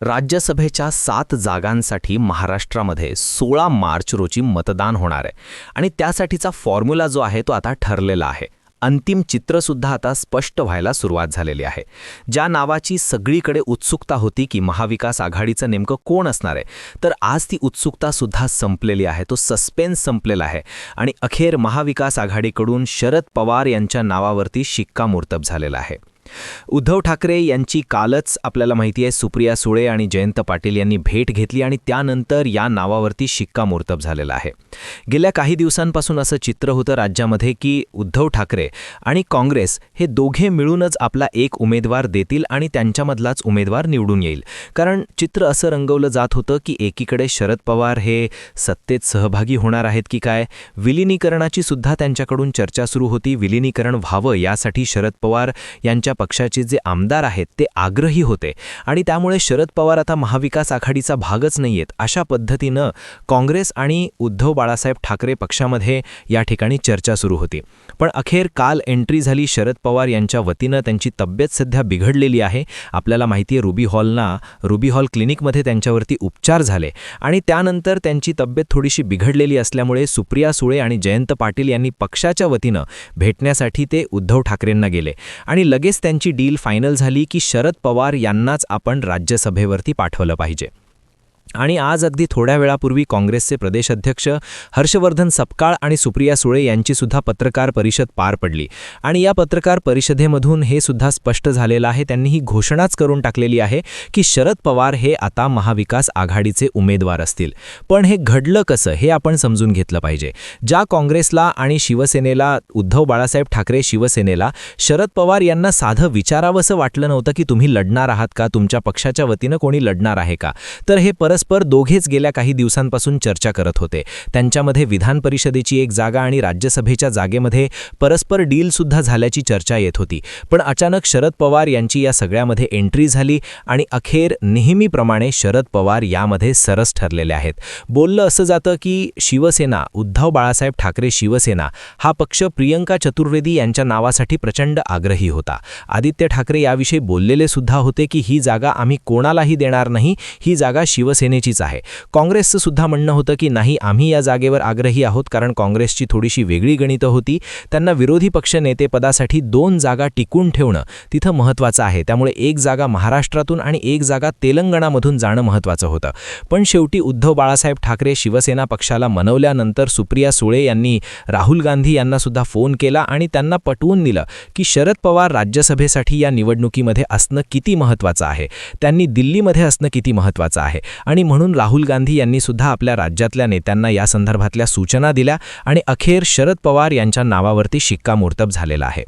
राज्यसभेच्या 7 जागांसाठी महाराष्ट्रामध्ये 16 मार्च रोजी मतदान होणार आहे आणि त्यासाठीचा फॉर्म्युला जो आहे तो आता ठरलेला आहे. अंतिम चित्रसुद्धा आता स्पष्ट व्हायला सुरुवात झालेली आहे. ज्या नावाची सगळीकडे उत्सुकता होती की महाविकास आघाडीचं नेमकं कोण असणार आहे, तर आज ती उत्सुकतासुद्धा संपलेली आहे. तो सस्पेन्स संपलेला आहे आणि अखेर महाविकास आघाडीकडून शरद पवार यांच्या नावावरती शिक्कामोर्तब झालेला आहे. उद्धव ठाकरे यांची कालच आपल्याला माहिती आहे सुप्रिया सुळे आणि जयंत पाटील यांनी भेट घेतली आणि त्यानंतर या नावावरती शिक्कामोर्तब झालेला आहे. गेल्या काही दिवसांपासून असं चित्र होतं राज्यामध्ये की उद्धव ठाकरे आणि काँग्रेस हे दोघे मिळूनच आपला एक उमेदवार देतील आणि त्यांच्यामधलाच उमेदवार निवडून येईल. कारण चित्र असं रंगवलं जात होतं की एकीकडे शरद पवार हे सत्तेत सहभागी होणार आहेत की काय, विलिनीकरणाची सुद्धा त्यांच्याकडून चर्चा सुरू होती. विलिनीकरण व्हावं यासाठी शरद पवार यांच्या पक्षाचे जे आमदार आहेत ते आग्रही होते आणि त्यामुळे शरद पवार आता महाविकास आघाडीचा भागच नाहीयेत अशा पद्धतीनं काँग्रेस आणि उद्धव बाळासाहेब ठाकरे पक्षामध्ये या ठिकाणी चर्चा सुरू होती. पण अखेर काल एंट्री झाली शरद पवार यांच्या वतीनं. त्यांची तब्येत सध्या बिघडलेली आहे. आपल्याला माहिती आहे रुबी हॉल क्लिनिकमध्ये त्यांच्यावरती उपचार झाले आणि त्यानंतर त्यांची तब्येत थोडीशी बिघडलेली असल्यामुळे सुप्रिया सुळे आणि जयंत पाटील यांनी पक्षाच्या वतीनं भेटण्यासाठी ते उद्धव ठाकरेंना गेले आणि लगेच त्यांची डील फायनल झाली की शरद पवार यांनाच आपण राज्यसभेवरती पाठवलं पाहिजे. आणि आज अगदी थोड्या वेळापूर्वी काँग्रेसचे प्रदेशाध्यक्ष हर्षवर्धन सपकाळ आणि सुप्रिया सुळे यांचीसुद्धा पत्रकार परिषद पार पडली आणि या पत्रकार परिषदेमधून हे सुद्धा स्पष्ट झालेलं आहे. त्यांनी ही घोषणाच करून टाकलेली आहे की शरद पवार हे आता महाविकास आघाडीचे उमेदवार असतील. पण हे घडलं कसं हे आपण समजून घेतलं पाहिजे. ज्या काँग्रेसला आणि शिवसेनेला, उद्धव बाळासाहेब ठाकरे शिवसेनेला शरद पवार यांना साधं विचारावंसं वाटलं नव्हतं की तुम्ही लढणार आहात का, तुमच्या पक्षाच्या वतीनं कोणी लढणार आहे का, तर हे परस्पर दोघेच गेल्या काही दिवसांपासून चर्चा करत होते. त्यांच्यामध्ये विधान परिषदेची एक जागा आणि राज्यसभेच्या जागेमध्ये परस्पर डीलसुद्धा झाल्याची चर्चा येत होती. पण अचानक शरद पवार यांची या सगळ्यामध्ये एंट्री झाली आणि अखेर नेहमीप्रमाणे शरद पवार यामध्ये सरस ठरलेले आहेत. बोललं असं जातं की शिवसेना, उद्धव बाळासाहेब ठाकरे शिवसेना हा पक्ष प्रियंका चतुर्वेदी यांच्या नावासाठी प्रचंड आग्रही होता. आदित्य ठाकरे याविषयी बोललेले सुद्धा होते की ही जागा आम्ही कोणालाही देणार नाही, ही जागा शिवसेनेचीच आहे. काँग्रेसचं सुद्धा म्हणणं होतं की नाही, आम्ही या जागेवर आग्रही आहोत कारण काँग्रेसची थोडीशी वेगळी गणितं होती. त्यांना विरोधी पक्ष नेतेपदासाठी 2 जागा टिकून ठेवणं तिथं महत्त्वाचं आहे. त्यामुळे एक जागा महाराष्ट्रातून आणि एक जागा तेलंगणामधून जाणं महत्त्वाचं होतं. पण शेवटी उद्धव बाळासाहेब ठाकरे शिवसेना पक्षाला मनवल्यानंतर सुप्रिया सुळे यांनी राहुल गांधी यांना सुद्धा फोन केला आणि त्यांना पटवून दिलं की शरद पवार राज्यसभेसाठी या निवडणुकीमध्ये असणं किती महत्त्वाचं आहे, त्यांनी दिल्लीमध्ये असणं किती महत्त्वाचं आहे. आणि म्हणून राहुल गांधी यांनी सुद्धा आपल्या राज्यातल्या नेत्यांना या संदर्भातल्या सूचना दिल्या आणि अखेर शरद पवार यांच्या नावावरती शिक्कामोर्तब झालेला आहे.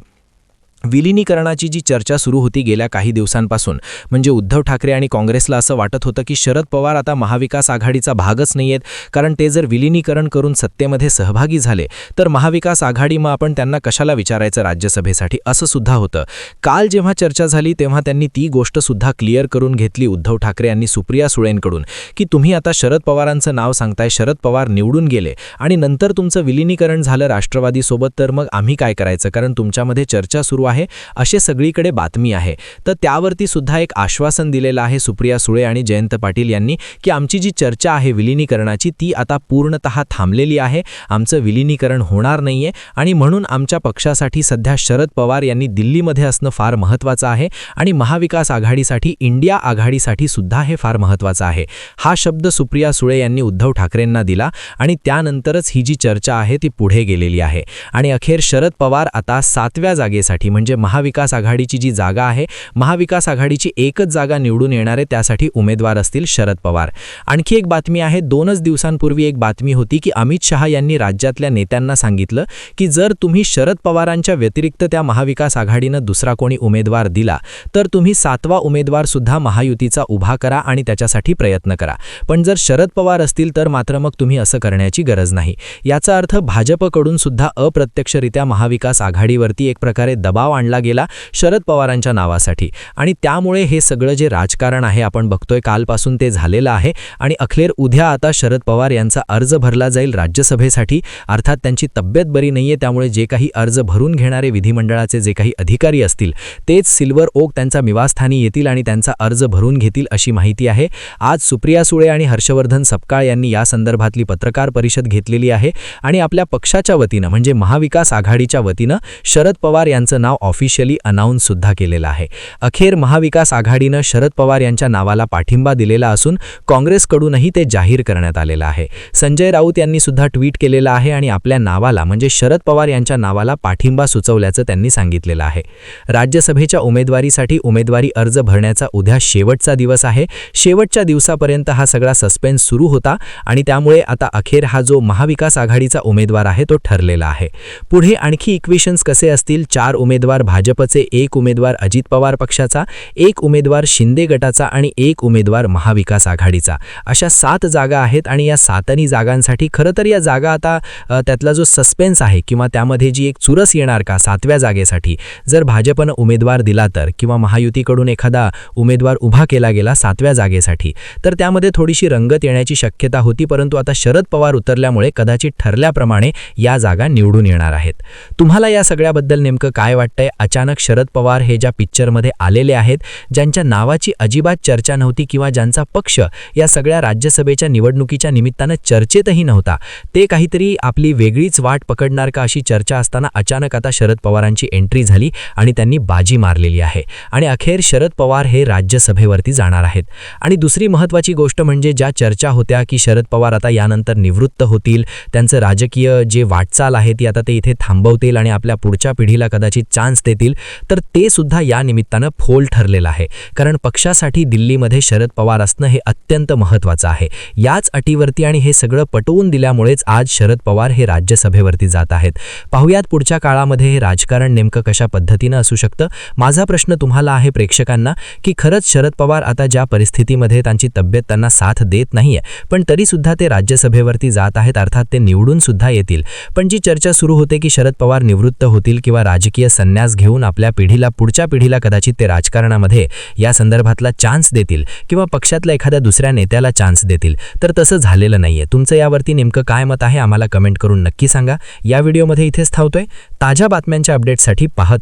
विलिनीकरणाची जी चर्चा सुरू होती गेल्या काही दिवसांपासून, म्हणजे उद्धव ठाकरे आणि काँग्रेसला असं वाटत होतं की शरद पवार आता महाविकास आघाडीचा भागच नाहीयेत, कारण ते जर विलिनीकरण करून सत्तेमध्ये सहभागी झाले तर महाविकास आघाडी मग आपण त्यांना कशाला विचारायचं राज्यसभेसाठी, असं सुद्धा होतं. काल जेव्हा चर्चा झाली तेव्हा त्यांनी ती गोष्टसुद्धा क्लिअर करून घेतली उद्धव ठाकरे यांनी सुप्रिया सुळेंकडून की तुम्ही आता शरद पवारांचं नाव सांगताय, शरद पवार निवडून गेले आणि नंतर तुमचं विलिनीकरण झालं राष्ट्रवादीसोबत, तर मग आम्ही काय करायचं, कारण तुमच्यामध्ये चर्चा सुरू आहे असे सगळीकडे बातमी आहे. तर त्यावरती सुद्धा एक आश्वासन दिलेलं आहे सुप्रिया सुळे आणि जयंत पाटील यांनी की आमची जी चर्चा आहे विलिनीकरणाची ती आता पूर्णतः थांबलेली आहे, आमचं विलिनीकरण होणार नाहीये आणि म्हणून आमच्या पक्षासाठी सध्या शरद पवार यांनी दिल्लीमध्ये असणं फार महत्त्वाचं आहे आणि महाविकास आघाडीसाठी, इंडिया आघाडीसाठी सुद्धा हे फार महत्त्वाचं आहे. हा शब्द सुप्रिया सुळे यांनी उद्धव ठाकरेंना दिला आणि त्यानंतरच ही जी चर्चा आहे ती पुढे गेलेली आहे आणि अखेर शरद पवार आता 7व्या जागेसाठी, म्हणजे महाविकास आघाडीची जी जागा आहे, महाविकास आघाडीची एकच जागा निवडून येणार आहे, त्यासाठी उमेदवार असतील शरद पवार. आणखी एक बातमी आहे, 2च दिवसांपूर्वी एक बातमी होती की अमित शहा यांनी राज्यातल्या नेत्यांना सांगितलं की जर तुम्ही शरद पवारांच्या व्यतिरिक्त त्या महाविकास आघाडीनं दुसरा कोणी उमेदवार दिला तर तुम्ही 7वा उमेदवार सुद्धा महायुतीचा उभा करा आणि त्याच्यासाठी प्रयत्न करा. पण जर शरद पवार असतील तर मात्र मग तुम्ही असं करण्याची गरज नाही. याचा अर्थ भाजपकडून सुद्धा अप्रत्यक्षरित्या महाविकास आघाडीवरती एक प्रकारे दबाव प्रस्ताव आणला गेला शरद पवारांच्या नावासाठी आणि त्यामुळे हे सगळं जे राजकारण आहे आपण बघतोय कालपासून ते झालेलं आहे आणि अखेर उद्या आता शरद पवार यांचा अर्ज भरला जाईल राज्यसभेसाठी. अर्थात त्यांची तब्येत बरी नाहीये, त्यामुळे जे काही अर्ज भरून घेणारे विधिमंडळाचे जे काही अधिकारी असतील तेच सिल्वर ओक त्यांचा निवासस्थानी येतील आणि त्यांचा अर्ज भरून घेतील अशी माहिती आहे. आज सुप्रिया सुळे आणि हर्षवर्धन सपकाळ यांनी या संदर्भातली पत्रकार परिषद घेतलेली आहे आणि आपल्या पक्षाच्या वतीनं म्हणजे महाविकास आघाडीच्या वतीनं शरद पवार यांचं नाव ऑफिशियली अनाउन्स सुद्धा केलेलं आहे. अखेर महाविकास आघाडीनं शरद पवार यांच्या नावाला पाठिंबा दिलेला असून काँग्रेसकडूनही ते जाहीर करण्यात आलेलं आहे. संजय राऊत यांनी सुद्धा ट्विट केलेलं आहे आणि आपल्या नावाला म्हणजे शरद पवार यांच्या नावाला पाठिंबा सुचवल्याचं त्यांनी सांगितलेलं आहे. राज्यसभेच्या उमेदवारीसाठी उमेदवारी अर्ज भरण्याचा उद्या शेवटचा दिवस आहे. शेवटच्या दिवसापर्यंत हा सगळा सस्पेन्स सुरू होता आणि त्यामुळे आता अखेर हा जो महाविकास आघाडीचा उमेदवार आहे तो ठरलेला आहे. पुढे आणखी इक्वेशन्स कसे असतील? 4 उमेदवार भाजपचे, 1 उमेदवार अजित पवार पक्षाचा, 1 उमेदवार शिंदे गटाचा आणि 1 उमेदवार महाविकास आघाडीचा. अशा 7 जागा आहेत आणि या 7 जागांसाठी खरं तर या जागा आता त्यातला जो सस्पेन्स आहे किंवा त्यामध्ये जी एक चुरस येणार का 7व्या जागेसाठी जर भाजपनं उमेदवार दिला तर किंवा महायुतीकडून एखादा उमेदवार उभा केला गेला 7व्या जागेसाठी तर त्यामध्ये थोडीशी रंगत येण्याची शक्यता होती, परंतु आता शरद पवार उतरल्यामुळे कदाचित ठरल्याप्रमाणे या जागा निवडून येणार आहेत. तुम्हाला या सगळ्याबद्दल नेमकं काय वाटतंय? अचानक शरद पवार हे ज्या पिक्चरमध्ये आलेले आहेत, ज्यांच्या नावाची अजिबात चर्चा नव्हती किंवा ज्यांचा पक्ष या सगळ्या राज्यसभेच्या निवडणुकीच्या निमित्तानं चर्चेतही नव्हता, ते काहीतरी आपली वेगळीच वाट पकडणार का अशी चर्चा असताना अचानक आता शरद पवारांची एंट्री झाली आणि त्यांनी बाजी मारलेली आहे आणि अखेर शरद पवार हे राज्यसभेवरती जाणार आहेत. आणि दुसरी महत्त्वाची गोष्ट म्हणजे ज्या चर्चा होत्या की शरद पवार आता यानंतर निवृत्त होतील, त्यांचं राजकीय जे वाटचाल आहे ती आता ते इथे थांबवतील आणि आपल्या पुढच्या पिढीला कदाचित चान्स देतील, तर ते सुद्धा या निमित्तानं फोल ठरलेलं आहे. कारण पक्षासाठी दिल्लीमध्ये शरद पवार असणं हे अत्यंत महत्त्वाचं आहे. याच अटीवरती आणि हे सगळं पटवून दिल्यामुळेच आज शरद पवार हे राज्यसभेवरती जात आहेत. पाहुयात पुढच्या काळामध्ये हे राजकारण नेमकं कशा पद्धतीनं असू शकतं. माझा प्रश्न तुम्हाला आहे प्रेक्षकांना की खरंच शरद पवार आता ज्या परिस्थितीमध्ये त्यांची तब्येत त्यांना साथ देत नाहीये पण तरीसुद्धा ते राज्यसभेवरती जात आहेत, अर्थात ते निवडून सुद्धा येतील, पण जी चर्चा सुरू होते की शरद पवार निवृत्त होतील किंवा राजकीय संन्यास घेऊन आपल्या पिढीला पुढच्या पिढीला कदाचित ते राजकारणामध्ये या संदर्भातला चान्स देतील किंवा पक्षातल्या एखाद्या दुसऱ्या नेत्याला चान्स देतील, तर तसं झालेलं नाहीये. तुमचं यावरती नेमकं काय मत आहे आम्हाला कमेंट करून नक्की सांगा. या व्हिडिओमध्ये इथेच थांबतोय. ताज्या बातम्यांच्या अपडेट्ससाठी पाहत